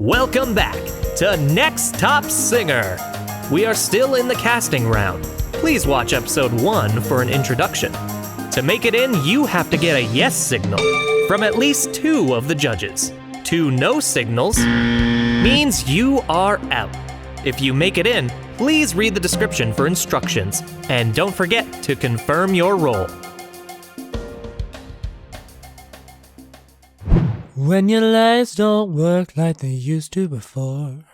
Welcome back to Next Top Singer. We are still in the casting round. Please watch episode 1 for an introduction. To make it in, you have to get a yes signal from at least 2 of the judges. 2 no signals means you are out. If you make it in, please read the description for instructions, and don't forget to confirm your role. When your legs don't work like they used to before,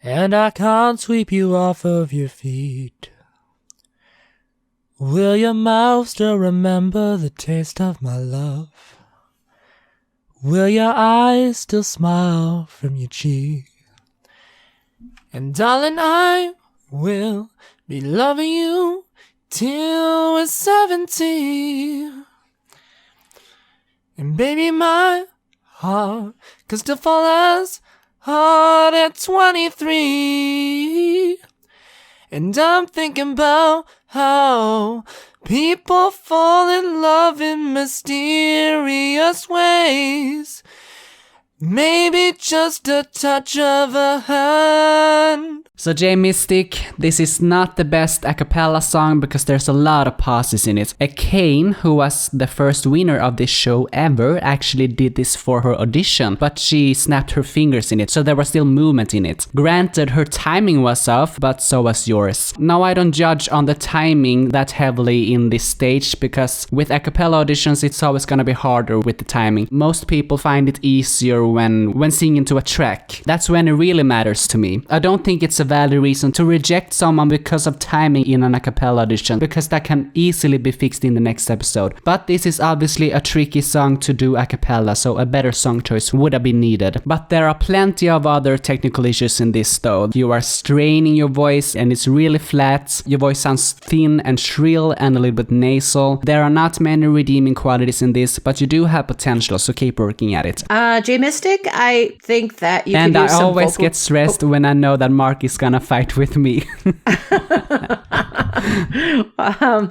and I can't sweep you off of your feet, will your mouth still remember the taste of my love? Will your eyes still smile from your cheek? And darling, I will be loving you till we're 70. And baby, my heart can still fall as hard at 23. And I'm thinking about how people fall in love in mysterious ways. Maybe just a touch of a hand. So J Mystic, this is not the best a cappella song because there's a lot of pauses in it. Kane, who was the first winner of this show ever, actually did this for her audition, but she snapped her fingers in it, so there was still movement in it. Granted, her timing was off, but so was yours. Now I don't judge on the timing that heavily in this stage, because with a cappella auditions it's always gonna be harder with the timing. Most people find it easier when singing to a track. That's when it really matters to me. I don't think it's a valid reason to reject someone because of timing in an a cappella audition, because that can easily be fixed in the next episode. But this is obviously a tricky song to do a cappella, so a better song choice would have been needed. But there are plenty of other technical issues in this though. You are straining your voice and it's really flat. Your voice sounds thin and shrill and a little bit nasal. There are not many redeeming qualities in this, but you do have potential, so keep working at it. J Mystic, I think that you and can use some I always get stressed when I know that Mark is gonna fight with me. Well,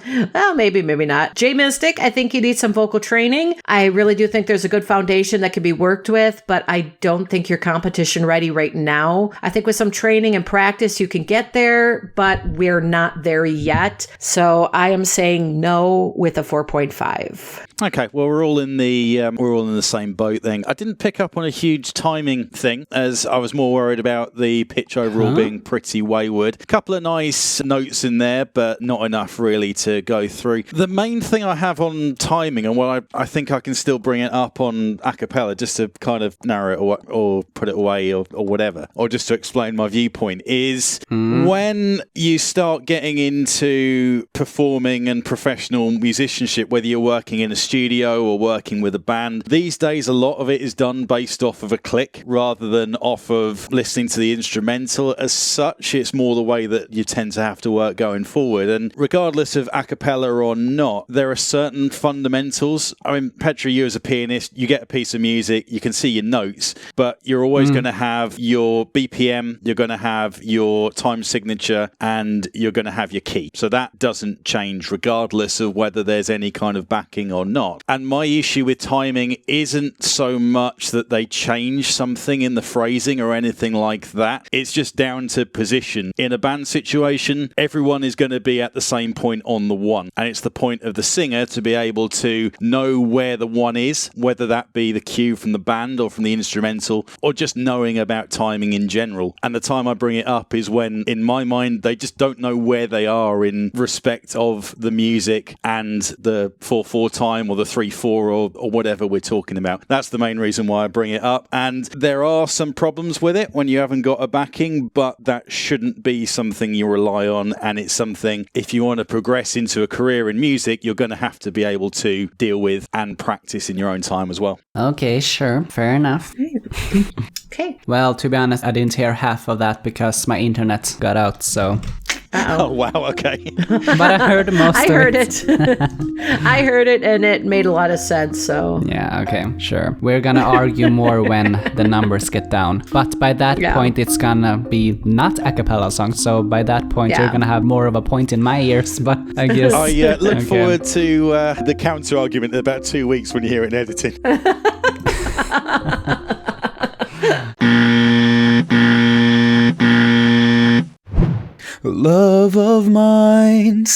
maybe not. J Mystic, I think you need some vocal training. I really do think there's a good foundation that can be worked with, but I don't think you're competition ready right now. I think with some training and practice you can get there, but we're not there yet. So I am saying no with a 4.5. Okay, well we're all in the same boat then. I didn't pick up on a huge timing thing, as I was more worried about the pitch overall being pretty wayward. A couple of nice notes in there, but not enough really to go through. The main thing I have on timing, and I think I can still bring it up on a cappella just to kind of narrow it or put it away or whatever, or just to explain my viewpoint, is when you start getting into performing and professional musicianship, whether you're working in a studio or working with a band, these days a lot of it is done based off of a click rather than off of listening to the instrumental. As such, it's more the way that you tend to have to work going forward. And regardless of a cappella or not, there are certain fundamentals. I mean, Petra, you as a pianist, you get a piece of music, you can see your notes, but you're always going to have your BPM, you're going to have your time signature, and you're going to have your key. So that doesn't change regardless of whether there's any kind of backing or not. And my issue with timing isn't so much that they change something in the phrasing or anything like that. It's just down to position. In a band situation, everyone is going to be at the same point on the one. And it's the point of the singer to be able to know where the one is, whether that be the cue from the band or from the instrumental, or just knowing about timing in general. And the time I bring it up is when, in my mind, they just don't know where they are in respect of the music and the 4/4 time or the 3/4 or whatever we're talking about. That's the main reason why I bring it up. And there are some problems with it when you haven't got a backing, but that shouldn't be something you rely on. And it's something, if you want to progress into a career in music, you're going to have to be able to deal with and practice in your own time as well. Okay, sure. Fair enough. Okay. Well, to be honest, I didn't hear half of that because my internet got out, so... Oh, wow, okay. But I heard most of it. I heard it. I heard it, and it made a lot of sense, so... Yeah, okay, sure. We're gonna argue more when the numbers get down. But by that point, it's gonna be not a cappella song, so by that point, you're gonna have more of a point in my ears, but I guess... I look forward to the counter-argument in about 2 weeks when you hear it in editing.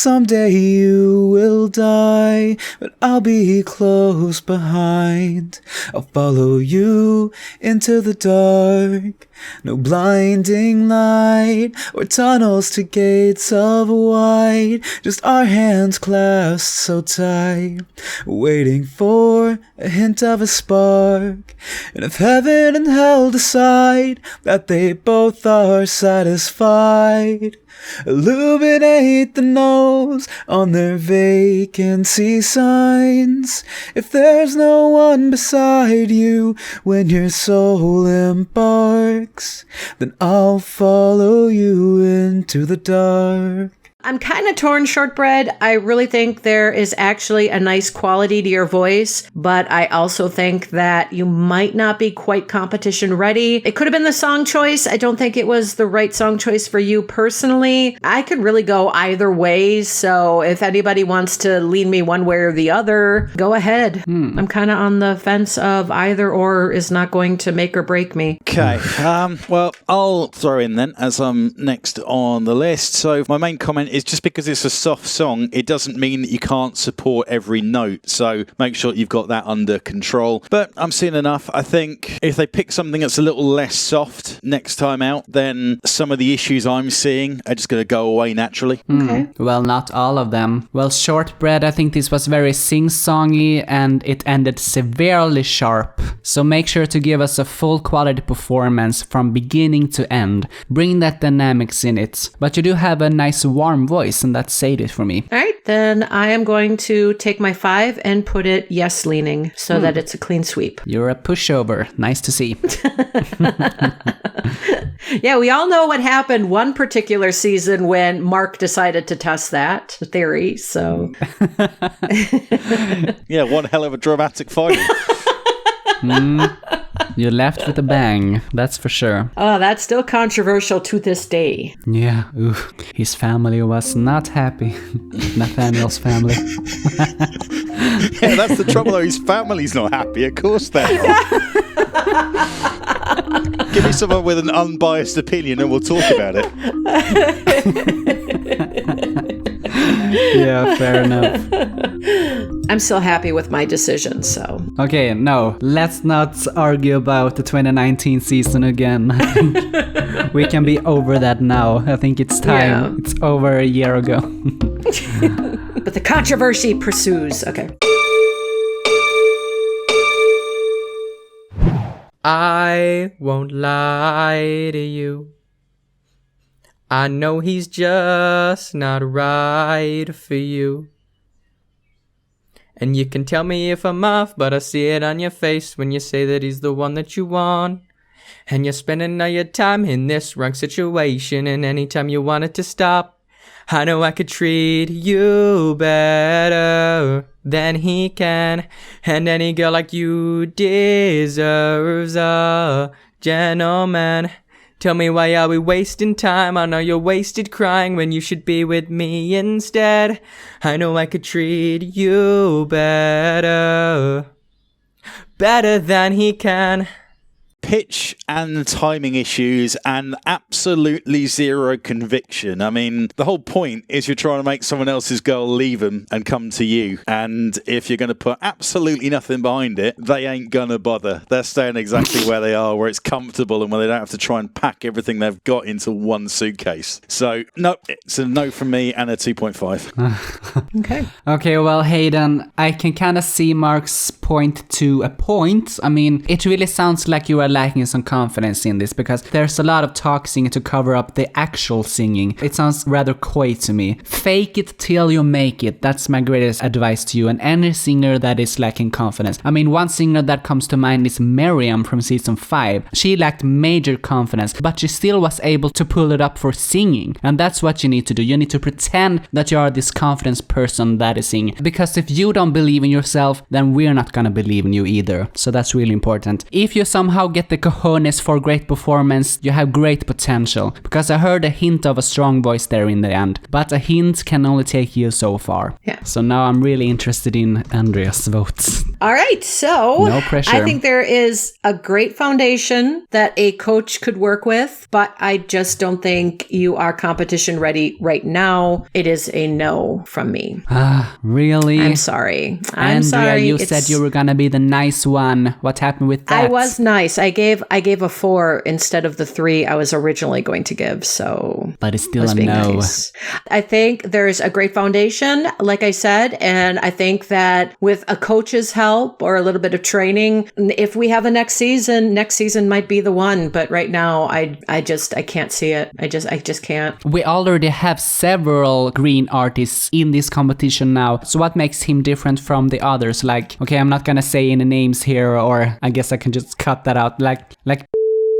someday you will die, but I'll be close behind. I'll follow you into the dark. No blinding light or tunnels to gates of white, just our hands clasped so tight, waiting for a hint of a spark. And if heaven and hell decide that they both are satisfied, illuminate the no's on their vacancy signs. If there's no one beside you when your soul embarks, then I'll follow you into the dark. I'm kind of torn, Shortbread. I really think there is actually a nice quality to your voice, but I also think that you might not be quite competition ready. It could have been the song choice. I don't think it was the right song choice for you personally. I could really go either way, so if anybody wants to lean me one way or the other, go ahead. I'm kind of on the fence of either or is not going to make or break me. Okay, well, I'll throw in then as I'm next on the list. So my main comment is just because it's a soft song, it doesn't mean that you can't support every note. So make sure you've got that under control. But I'm seeing enough. I think if they pick something that's a little less soft next time out, then some of the issues I'm seeing are just going to go away naturally. Okay. Well, not all of them. Well, Shortbread, I think this was very sing-songy and it ended severely sharp. So make sure to give us a full quality performance from beginning to end. Bring that dynamics in it. But you do have a nice warm voice, and that said it for me. All right, then I am going to take my 5 and put it yes leaning so that it's a clean sweep. You're a pushover. Nice to see. Yeah, we all know what happened one particular season when Mark decided to test that theory, so... Yeah, one hell of a dramatic final. You left with a bang, that's for sure. Oh, that's still controversial to this day. Yeah, ooh, his family was not happy. Nathaniel's family. Yeah, that's the trouble though. His family's not happy. Of course they are. Give me someone with an unbiased opinion and we'll talk about it. Yeah, fair enough. I'm still happy with my decision, so... Okay, no, let's not argue about the 2019 season again. I think we can be over that now. I think it's time. Yeah. It's over a year ago. But the controversy pursues. Okay. I won't lie to you. I know he's just not right for you. And you can tell me if I'm off, but I see it on your face when you say that he's the one that you want. And you're spending all your time in this wrong situation, and anytime you want it to stop, I know I could treat you better than he can. And any girl like you deserves a gentleman. Tell me, why are we wasting time? I know you're wasted crying when you should be with me instead. I know I could treat you better than he can. Pitch and timing issues and absolutely zero conviction. I mean, the whole point is you're trying to make someone else's girl leave them and come to you. And if you're going to put absolutely nothing behind it, they ain't going to bother. They're staying exactly where they are, where it's comfortable and where they don't have to try and pack everything they've got into one suitcase. So, no, it's a no from me and a 2.5. Okay. Okay, well, Hayden, I can kind of see Mark's point to a point. I mean, it really sounds like you are lacking some confidence in this because there's a lot of talk singing to cover up the actual singing. It sounds rather coy to me. Fake it till you make it. That's my greatest advice to you and any singer that is lacking confidence. I mean, one singer that comes to mind is Miriam from season 5. She lacked major confidence, but she still was able to pull it up for singing. And that's what you need to do. You need to pretend that you are this confident person that is singing. Because if you don't believe in yourself, then we're not gonna believe in you either. So that's really important. If you somehow get the cojones for great performance, you have great potential. Because I heard a hint of a strong voice there in the end. But a hint can only take you so far. Yeah. So now I'm really interested in Andrea's votes. All right, so No pressure. I think there is a great foundation that a coach could work with, but I just don't think you are competition ready right now. It is a no from me. Really? I'm sorry. I'm Andrea, sorry. you said you were gonna be the nice one. What happened with that? I was nice. I gave a 4 instead of the 3 I was originally going to give. So, But it's still was a being no. nice. I think there's a great foundation, like I said, and I think that with a coach's help or a little bit of training, if we have a next season might be the one. But right now, I can't see it. I just can't. We already have several green artists in this competition now. So what makes him different from the others? Like, okay, I'm not gonna say any names here, or I guess I can just cut that out. Like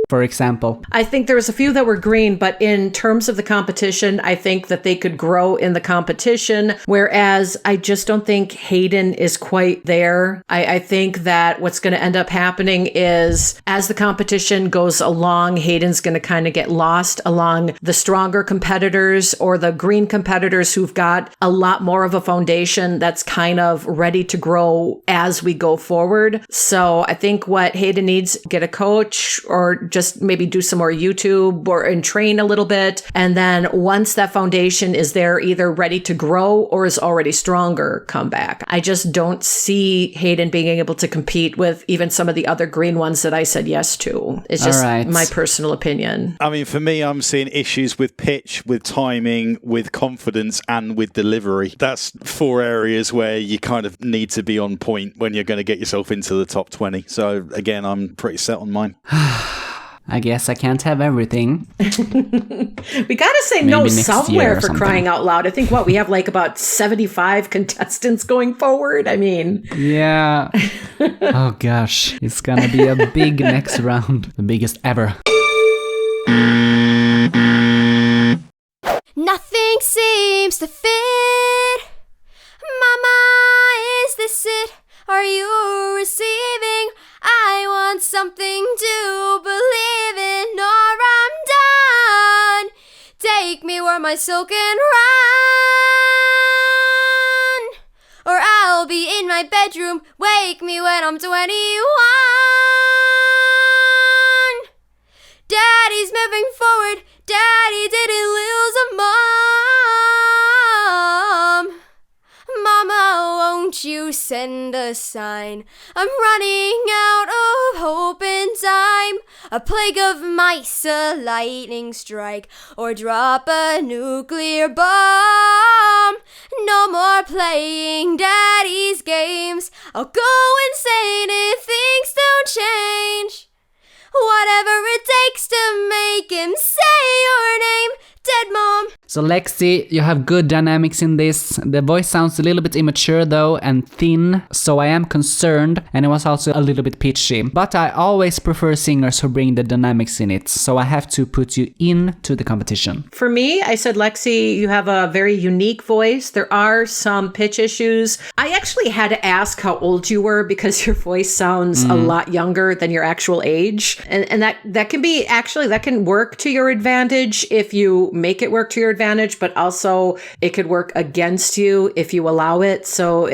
for example. I think there was a few that were green, but in terms of the competition, I think that they could grow in the competition, whereas I just don't think Hayden is quite there. I think that what's going to end up happening is as the competition goes along, Hayden's going to kind of get lost along the stronger competitors or the green competitors who've got a lot more of a foundation that's kind of ready to grow as we go forward. So I think what Hayden needs, get a coach or just maybe do some more YouTube and train a little bit. And then once that foundation is there, either ready to grow or is already stronger, come back. I just don't see Hayden being able to compete with even some of the other green ones that I said yes to. It's just my personal opinion. I mean, for me, I'm seeing issues with pitch, with timing, with confidence, and with delivery. That's 4 areas where you kind of need to be on point when you're going to get yourself into the top 20. So again, I'm pretty set on mine. I guess I can't have everything. We gotta say Maybe no next somewhere year or for something. crying out loud. I think we have like about 75 contestants going forward. I mean, Yeah. Oh gosh. It's gonna be a big next round. The biggest ever. Nothing seems to fit. Mama, is this it? Are you receiving? I want something to believe in, or I'm done. Take me where my soul can run, or I'll be in my bedroom. Wake me when I'm 21. Daddy's moving forward. Daddy didn't lose a mom. Mama, won't you send a sign? I'm running out of hope and time. A plague of mice, a lightning strike, or drop a nuclear bomb. No more playing Daddy's games. I'll go insane if things don't change. Whatever it takes to make him say your name. Dead Mom. So Lexi, you have good dynamics in this. The voice sounds a little bit immature though and thin, so I am concerned, and it was also a little bit pitchy. But I always prefer singers who bring the dynamics in it, so I have to put you into the competition. for me, I said, Lexi, you have a very unique voice. There are some pitch issues. I actually had to ask how old you were because your voice sounds a lot younger than your actual age. And that can be actually, that can work to your advantage if you make it work to your advantage, but also it could work against you if you allow it. So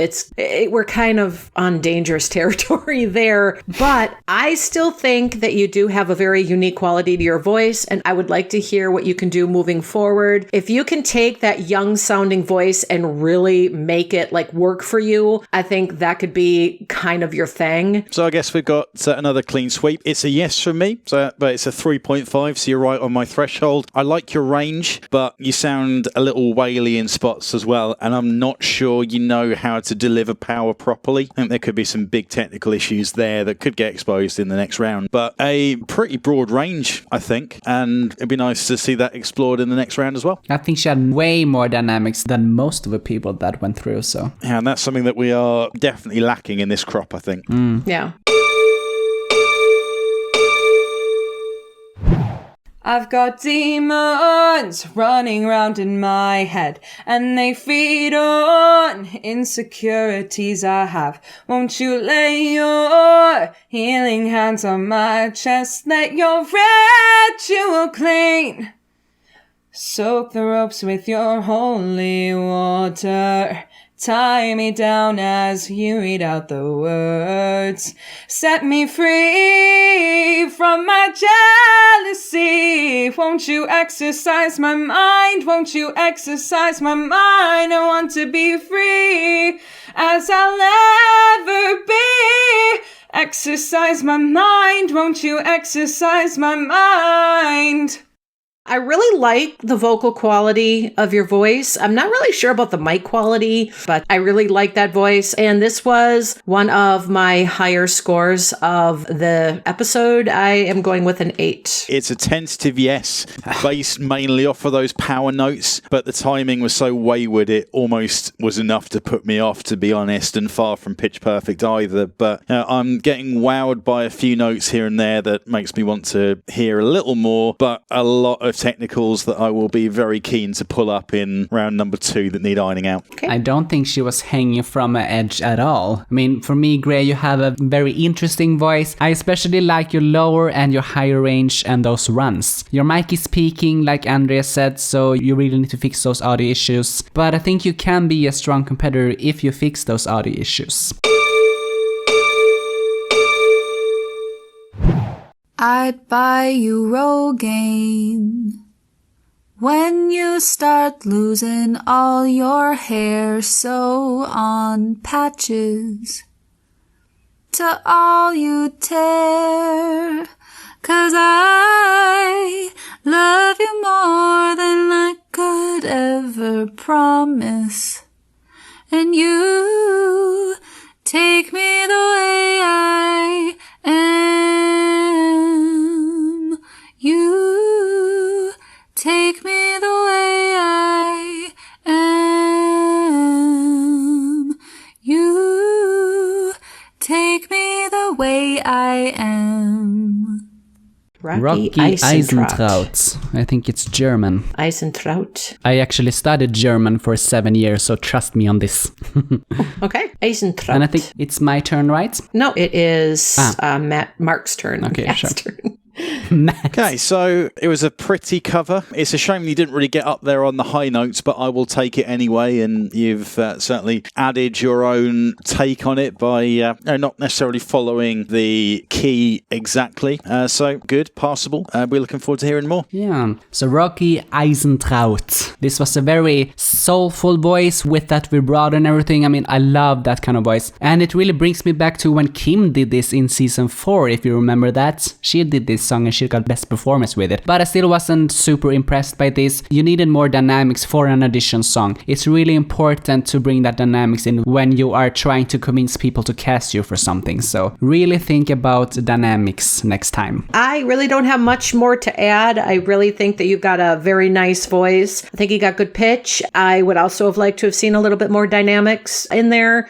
we're kind of on dangerous territory there, but I still think that you do have a very unique quality to your voice. And I would like to hear what you can do moving forward. If you can take that young sounding voice and really make it like work for you, I think that could be kind of your thing. So I guess we've got another clean sweep. It's a yes from me, but it's a 3.5, so you're right on my threshold. I like your range, but you sound a little waily in spots as well, and I'm not sure you know how to deliver power properly. I think there could be some big technical issues there that could get exposed in the next round, but a pretty broad range, I think, and it'd be nice to see that explored in the next round as well. I think she had way more dynamics than most of the people that went through, so. Yeah, and that's something that we are definitely lacking in this crop, I think. Yeah. I've got demons running around in my head, and they feed on insecurities I have. Won't you lay your healing hands on my chest? Let your ritual clean. Soak the ropes with your holy water. Tie me down as you read out the words. Set me free from my jealousy. Won't you exercise my mind? Won't you exercise my mind? I want to be free as I'll ever be. Exercise my mind. Won't you exercise my mind? I really like the vocal quality of your voice. I'm not really sure about the mic quality, but I really like that voice. And this was one of my higher scores of the episode. I am going with an 8. It's a tentative yes, based mainly off of those power notes, but the timing was so wayward it almost was enough to put me off, to be honest, and far from pitch perfect either. But I'm getting wowed by a few notes here and there that makes me want to hear a little more, but a lot of technicals that I will be very keen to pull up in round number 2 that need ironing out. Okay. I don't think she was hanging from an edge at all. I mean, for me, Gray, you have a very interesting voice. I especially like your lower and your higher range and those runs. Your mic is peaking, like Andrea said, so you really need to fix those audio issues. But I think you can be a strong competitor if you fix those audio issues. I'd buy you Rogaine when you start losing all your hair. So on patches to all you tear, 'cause I love you more than I could ever promise, and you take me the way I am. You take me the way I am. You take me the way I am. Rocky Eisentraut. I think it's German. Eisentraut. I actually studied German for 7 years, so trust me on this. Okay. Eisentraut. And I think it's my turn, right? No, it is Mark's turn. Okay, Matt's sure. turn. Okay, so it was a pretty cover. It's a shame you didn't really get up there on the high notes, but I will take it anyway, and you've certainly added your own take on it by not necessarily following the key exactly. So good, passable. We're looking forward to hearing more. Yeah. So Rocky Eisentraut. This was a very soulful voice with that vibrato and everything. I mean, I love that kind of voice. And it really brings me back to when Kim did this in season 4, if you remember that. She did this song and she got best performance with it. But I still wasn't super impressed by this. You needed more dynamics for an audition song. It's really important to bring that dynamics in when you are trying to convince people to cast you for something. So really think about dynamics next time. I really don't have much more to add. I really think that you've got a very nice voice. I think you got good pitch. I would also have liked to have seen a little bit more dynamics in there.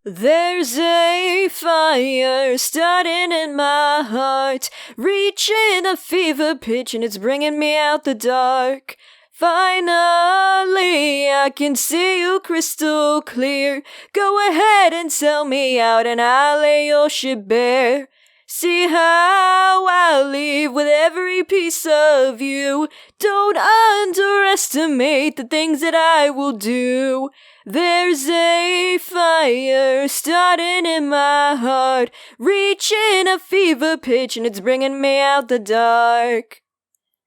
There's a fire starting in my heart, reaching a fever pitch, and it's bringing me out the dark. Finally, I can see you crystal clear. Go ahead and sell me out, and I'll lay your shit bare. See how I'll leave with every piece of you. Don't underestimate the things that I will do. There's a fire starting in my heart, reaching a fever pitch, and it's bringing me out the dark.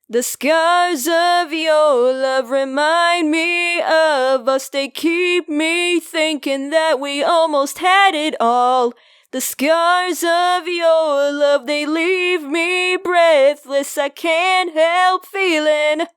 The scars of your love remind me of us. They keep me thinking that we almost had it all. The scars of your love, they leave me breathless. I can't help feeling.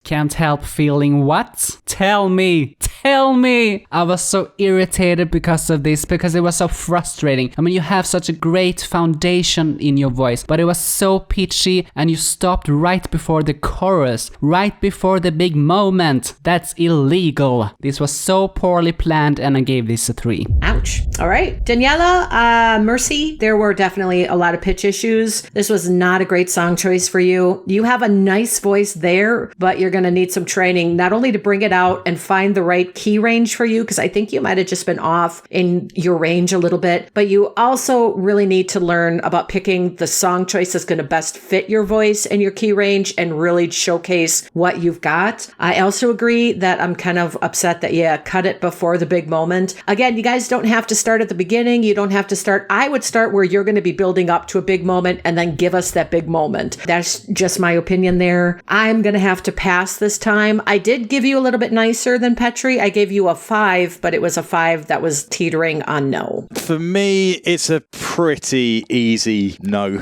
Can't help feeling what? Tell me! I was so irritated because of this, because it was so frustrating. I mean, you have such a great foundation in your voice, but it was so pitchy and you stopped right before the chorus, right before the big moment. That's illegal. This was so poorly planned and I gave this a 3. Ouch. All right. Daniela, Mercy, there were definitely a lot of pitch issues. This was not a great song choice for you. You have a nice voice there, but you're going to need some training, not only to bring it out and find the right key range for you, because I think you might have just been off in your range a little bit, but you also really need to learn about picking the song choice that's going to best fit your voice and your key range and really showcase what you've got. I also agree that I'm kind of upset that, cut it before the big moment. Again, you guys don't have to start at the beginning. You don't have to start. I would start where you're going to be building up to a big moment and then give us that big moment. That's just my opinion there. I'm going to have to pass this time. I did give you a little bit nicer than Petri. I gave you a 5, but it was a 5 that was teetering on no. For me, it's a pretty easy no.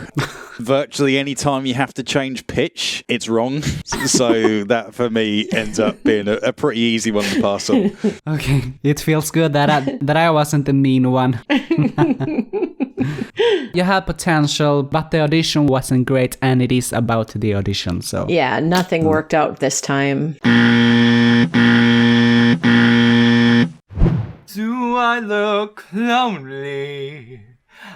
Virtually any time you have to change pitch, it's wrong. So that for me ends up being a pretty easy one to pass on. Okay, it feels good that I wasn't the mean one. You had potential, but the audition wasn't great, and it is about the audition, so... Yeah, nothing worked out this time. Do I look lonely?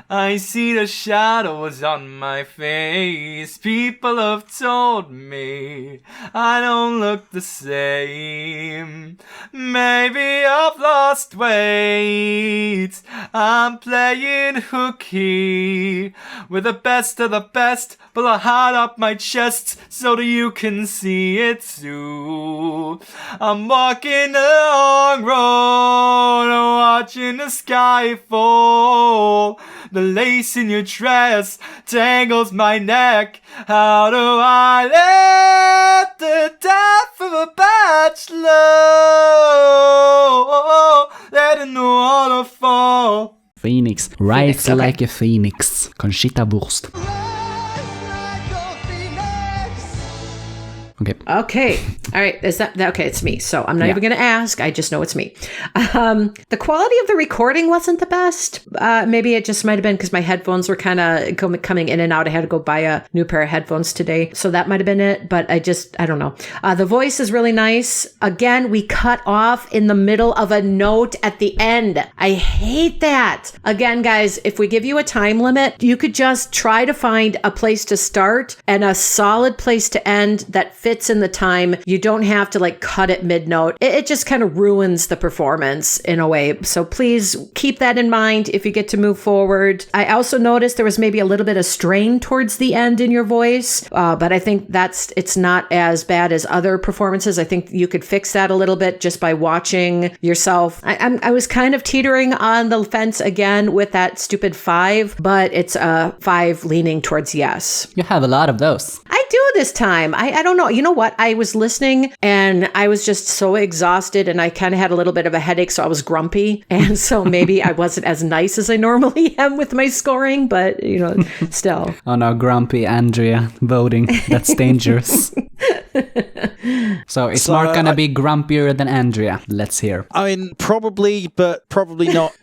I see the shadows on my face. People have told me I don't look the same. Maybe I've lost weight. I'm playing hooky with the best of the best. Pull a heart up my chest so that you can see it too. I'm walking a long road, watching the sky fall. The lace in your dress tangles my neck. How do I let the death of a bachelor let in the waterfall? Phoenix. Rise like a phoenix. Conchita Wurst. Okay. All right. Is that okay? It's me. So I'm not even going to ask. I just know it's me. The quality of the recording wasn't the best. Maybe it just might have been because my headphones were kind of coming in and out. I had to go buy a new pair of headphones today. So that might have been it. But I don't know. The voice is really nice. Again, we cut off in the middle of a note at the end. I hate that. Again, guys, if we give you a time limit, you could just try to find a place to start and a solid place to end that fits in the time. You don't have to cut it mid-note. It just kind of ruins the performance in a way. So please keep that in mind if you get to move forward. I also noticed there was maybe a little bit of strain towards the end in your voice, but I think it's not as bad as other performances. I think you could fix that a little bit just by watching yourself. I was kind of teetering on the fence again with that stupid 5, but it's a 5 leaning towards yes. You have a lot of those. I do this time. I don't know. You know what? I was listening and I was just so exhausted and I kind of had a little bit of a headache, so I was grumpy. And so maybe I wasn't as nice as I normally am with my scoring, but still. Oh no, grumpy Andrea voting. That's dangerous. So it's Mark gonna be grumpier than Andrea? Let's hear. I mean, probably, but probably not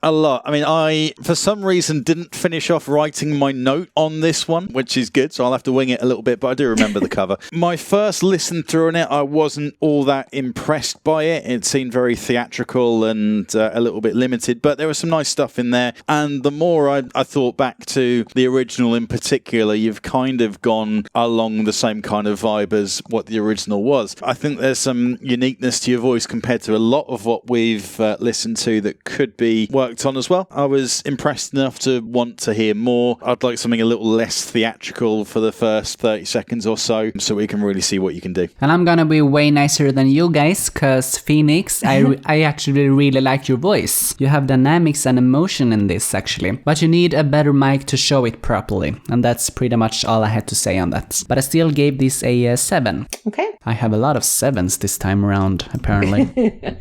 a lot. I mean, I, for some reason, didn't finish off writing my note on this one, which is good, so I'll have to wing it a little bit, but I do remember the cover. My first listen through on it, I wasn't all that impressed by it. It seemed very theatrical and a little bit limited, but there was some nice stuff in there. And the more I thought back to the original in particular, you've kind of gone along the same kind of vibe as what the original was. I think there's some uniqueness to your voice compared to a lot of what we've listened to that could be worked on as well. I was impressed enough to want to hear more. I'd like something a little less theatrical for the first 30 seconds or so we can really see what you can do. And I'm gonna be way nicer than you guys, because Phoenix, I actually really like your voice. You have dynamics and emotion in this, actually. But you need a better mic to show it properly. And that's pretty much all I had to say on that. But I still gave this a 7. Okay. I have a lot of 7s this time around, apparently.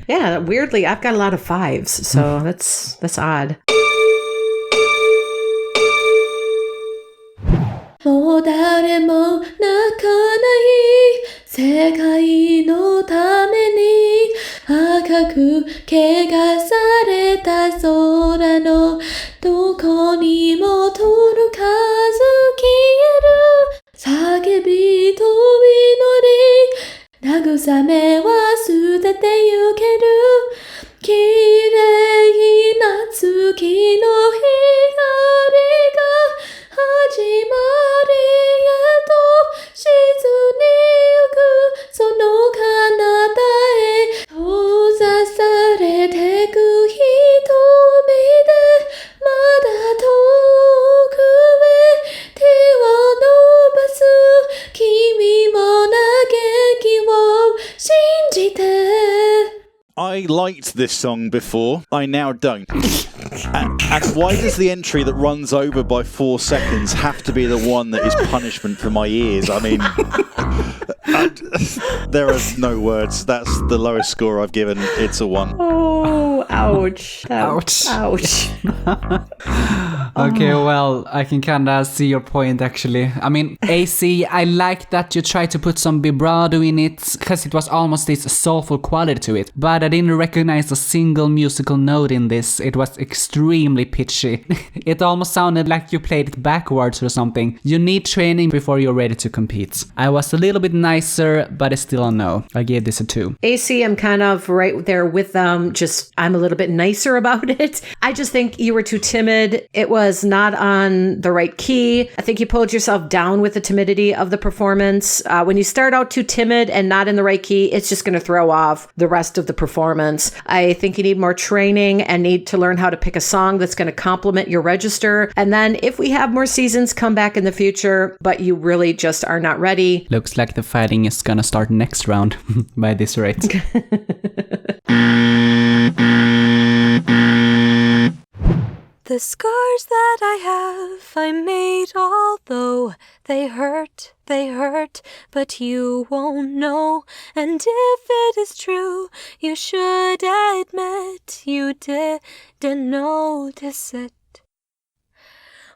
Yeah, weirdly, I've got a lot of 5s, so that's odd. 世界のために赤く怪我された空のどこにも届かず消える叫びと祈り慰めは捨ててゆける綺麗な月の光が始まりへと沈にゆくその彼方へ閉ざされてく瞳でまだ遠くへ手を伸ばす君も嘆きを信じてI liked this song before. I now don't. And why does the entry that runs over by 4 seconds have to be the one that is punishment for my ears? I mean, there are no words. That's the lowest score I've given. It's a 1. Oh, ouch. Ouch. Okay, well, I can kinda see your point actually. I mean, AC, I like that you tried to put some vibrato in it, because it was almost this soulful quality to it. But I didn't recognize a single musical note in this. It was extremely pitchy. It almost sounded like you played it backwards or something. You need training before you're ready to compete. I was a little bit nicer, but it's still a no. I gave this a 2. AC, I'm kind of right there with them. Just, I'm a little bit nicer about it. I just think you were too timid. It was not on the right key. I think you pulled yourself down with the timidity of the performance. When you start out too timid and not in the right key, it's just going to throw off the rest of the performance. I think you need more training and need to learn how to pick a song that's going to complement your register. And then if we have more seasons, come back in the future, but you really just are not ready. Looks like the fighting is gonna start next round by this rate. The scars that I have, I made although they hurt, but you won't know. And if it is true, you should admit you didn't notice it.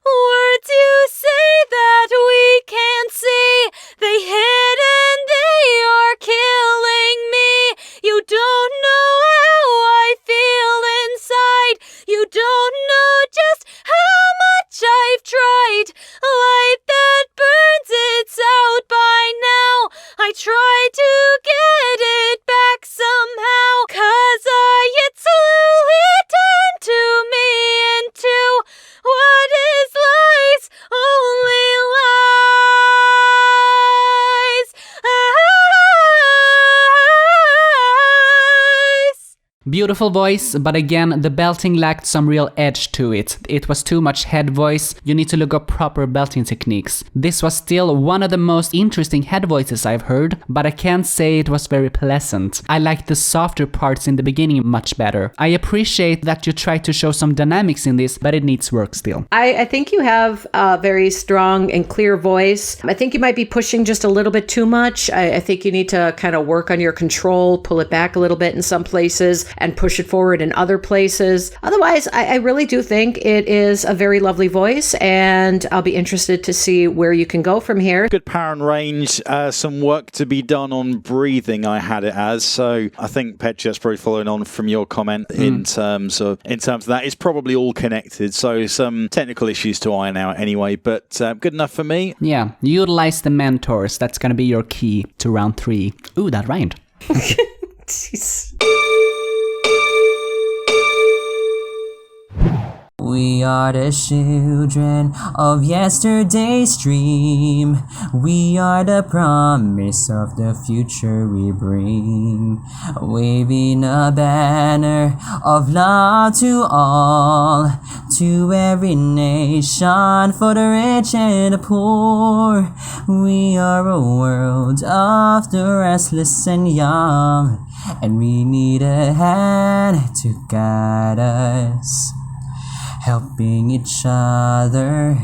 Words you say that we can't see, they hit and they are killing me. You don't know how I feel inside. You don't know just how much I've tried. Light that burns, it's out by now. I try to get it back somehow, 'cause it slowly turned to me into what is lies, only lies. Beautiful voice, but again, the belting lacked some real edge to it. It was too much head voice. You need to look up proper belting techniques. This was still one of the most interesting head voices I've heard, but I can't say it was very pleasant. I liked the softer parts in the beginning much better. I appreciate that you tried to show some dynamics in this, but it needs work still. I think you have a very strong and clear voice. I think you might be pushing just a little bit too much. I think you need to kind of work on your control, pull it back a little bit in some places, and push it forward in other places. Otherwise, I really do think it is a very lovely voice, and I'll be interested to see where you can go from here. Good power and range, some work to be done on breathing, I had it as. So I think Petra's probably following on from your comment in terms of that. It's probably all connected, so some technical issues to iron out anyway, but good enough for me. Yeah, utilize the mentors. That's gonna be your key to round 3. Ooh, that rhymed. Jeez. We are the children of yesterday's dream. We are the promise of the future we bring. Waving a banner of love to all, to every nation, for the rich and the poor. We are a world of the restless and young, and we need a hand to guide us. Helping each other,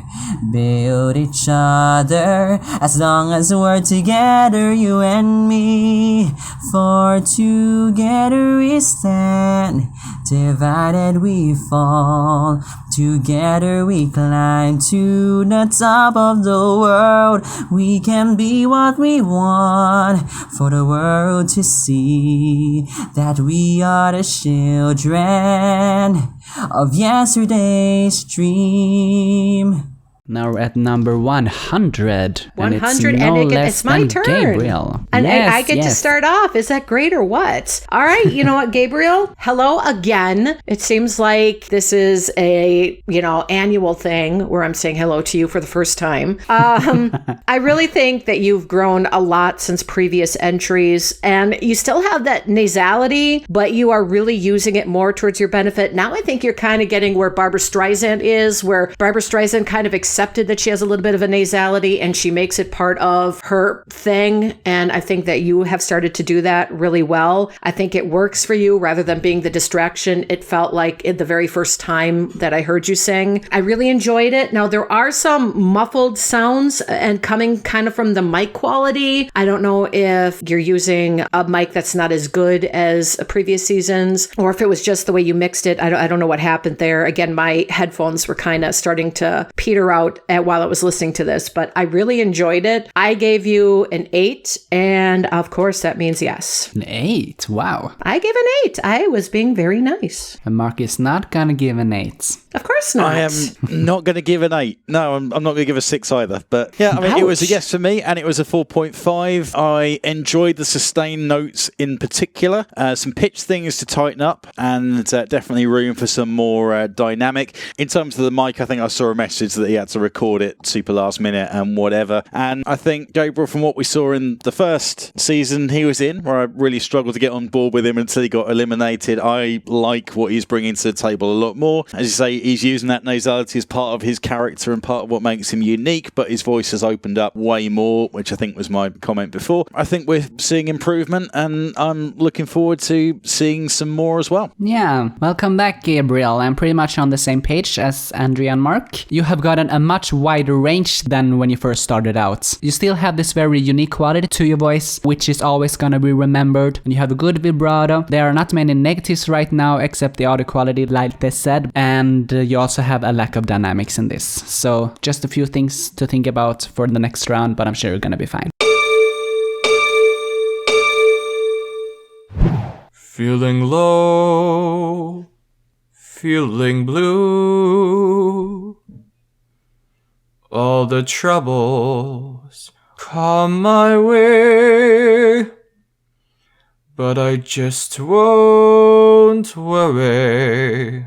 build each other, as long as we're together, you and me. For together we stand, Divided we fall, together we climb to the top of the world. We can be what we want for the world to see, that we are the children of yesterday's dream. Now we're at number 100. 100, and and less it's my than turn. Gabriel. And yes, I get to start off. Is that great or what? All right. You know what, Gabriel? Hello again. It seems like this is a, annual thing where I'm saying hello to you for the first time. I really think that you've grown a lot since previous entries, and you still have that nasality, but you are really using it more towards your benefit. Now I think you're kind of getting where Barbra Streisand is, where Barbra Streisand kind of accepted that she has a little bit of a nasality and she makes it part of her thing. And I think that you have started to do that really well. I think it works for you rather than being the distraction it felt like in the very first time that I heard you sing. I really enjoyed it. Now there are some muffled sounds and coming kind of from the mic quality. I don't know if you're using a mic that's not as good as previous seasons or if it was just the way you mixed it. I don't know what happened there. Again, my headphones were kind of starting to peter out while I was listening to this, but I really enjoyed it. I gave you an 8, and of course that means yes. An 8? Wow. I gave an 8. I was being very nice. And Mark is not gonna give an 8. Of course not. I am not going to give an 8. No, I'm not going to give a 6 either. But yeah, I mean, It was a yes for me, and it was a 4.5. I enjoyed the sustained notes in particular. Some pitch things to tighten up, and definitely room for some more dynamic. In terms of the mic, I think I saw a message that he had to record it super last minute and whatever. And I think Gabriel, from what we saw in the first season he was in, where I really struggled to get on board with him until he got eliminated, I like what he's bringing to the table a lot more. As you say, he's using that nasality as part of his character and part of what makes him unique, but his voice has opened up way more, which I think was my comment before. I think we're seeing improvement, and I'm looking forward to seeing some more as well. Yeah, welcome back, Gabriel. I'm pretty much on the same page as Andrea and Mark. You have gotten a much wider range than when you first started out. You still have this very unique quality to your voice, which is always gonna be remembered, and you have a good vibrato. There are not many negatives right now, except the audio quality, like they said, and you also have a lack of dynamics in this. So just a few things to think about for the next round, but I'm sure you're gonna be fine. Feeling low, feeling blue. All the troubles come my way, but I just won't worry.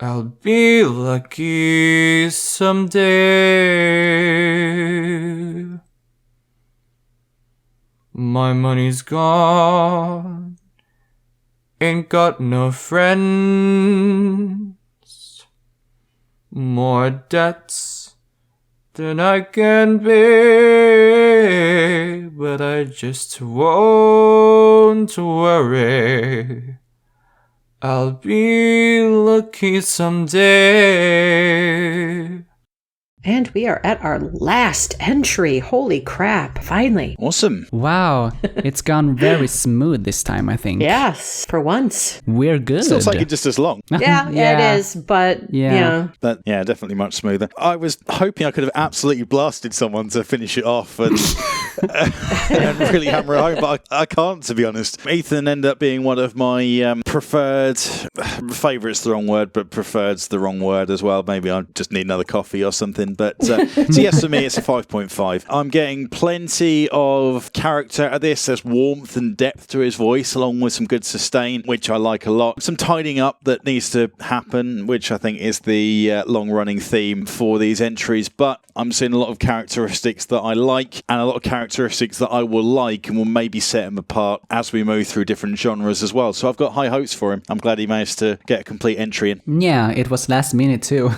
I'll be lucky someday. My money's gone, ain't got no friends, more debts than I can pay, but I just won't worry. I'll be lucky someday. And we are at our last entry. Holy crap. Finally. Awesome. Wow, it's gone very smooth this time, I think. Yes, for once. We're good. Still taking just as long. Yeah, it is, but yeah. But yeah, definitely much smoother. I was hoping I could have absolutely blasted someone to finish it off and, and really hammer it home, but I can't, to be honest. Ethan ended up being one of my preferred, favourite's the wrong word, but preferred's the wrong word as well. Maybe I just need another coffee or something. But so yes, for me, it's a 5.5. I'm getting plenty of character out of this. There's warmth and depth to his voice, along with some good sustain, which I like a lot. Some tidying up that needs to happen, which I think is the long-running theme for these entries. But I'm seeing a lot of characteristics that I like, and a lot of characteristics that I will like, and will maybe set him apart as we move through different genres as well. So I've got high hopes for him. I'm glad he managed to get a complete entry in. Yeah, it was last minute too.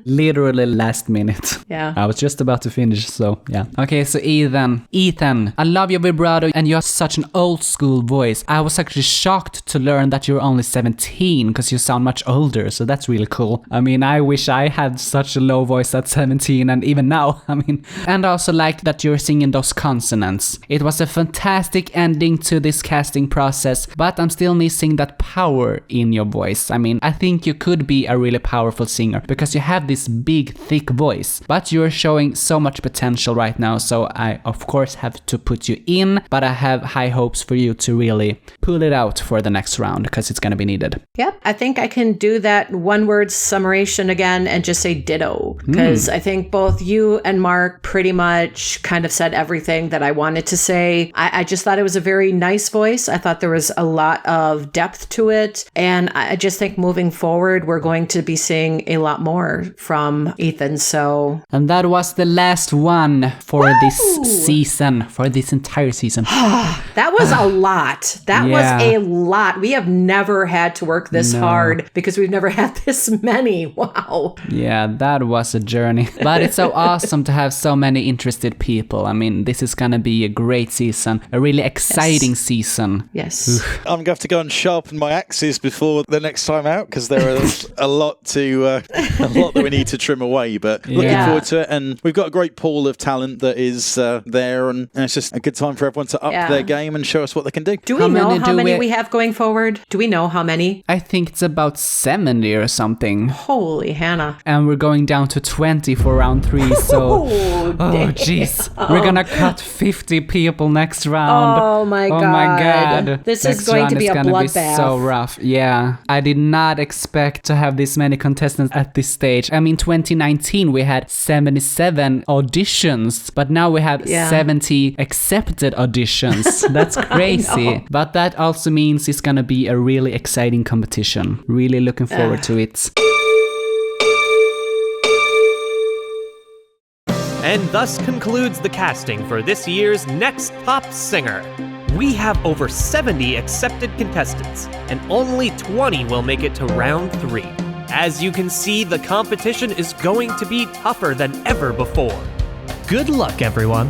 Literally last last minute. Yeah. I was just about to finish, so yeah. Okay, so Ethan, I love your vibrato and you have such an old school voice. I was actually shocked to learn that you're only 17 because you sound much older, so that's really cool. I mean, I wish I had such a low voice at 17 and even now, I mean. And I also liked that you're singing those consonants. It was a fantastic ending to this casting process, but I'm still missing that power in your voice. I mean, I think you could be a really powerful singer because you have this big, thick voice, but you're showing so much potential right now, so I of course have to put you in, but I have high hopes for you to really pull it out for the next round because it's gonna be needed. Yep, I think I can do that one-word summation again and just say ditto, because I think both you and Mark pretty much kind of said everything that I wanted to say. I just thought it was a very nice voice. I thought there was a lot of depth to it, and I just think moving forward, we're going to be seeing a lot more from Ethan, so... And that was the last one for this season, for this entire season. That was a lot. That was a lot. We have never had to work this hard because we've never had this many. Wow. Yeah, that was a journey. But it's so awesome to have so many interested people. I mean, this is gonna be a great season, a really exciting season. Yes. I'm going to have to go and sharpen my axes before the next time out because there is a lot that we need to trim away. But looking forward to it, and we've got a great pool of talent that is there, and it's just a good time for everyone to up their game and show us what they can do. Do we know how many we have going forward? Do we know how many? I think it's about 70 or something. Holy Hannah. And we're going down to 20 for round 3, so... oh, jeez. We're gonna cut 50 people next round. Oh my god. This next is going to be a Be bloodbath. so rough. Yeah. I did not expect to have this many contestants at this stage. I mean, 2019 we had 77 auditions, but now we have 70 accepted auditions. That's crazy. But that also means it's gonna be a really exciting competition. Really looking forward to it. And thus concludes the casting for this year's Next Top Singer. We have over 70 accepted contestants, and only 20 will make it to round 3. As you can see, the competition is going to be tougher than ever before. Good luck, everyone.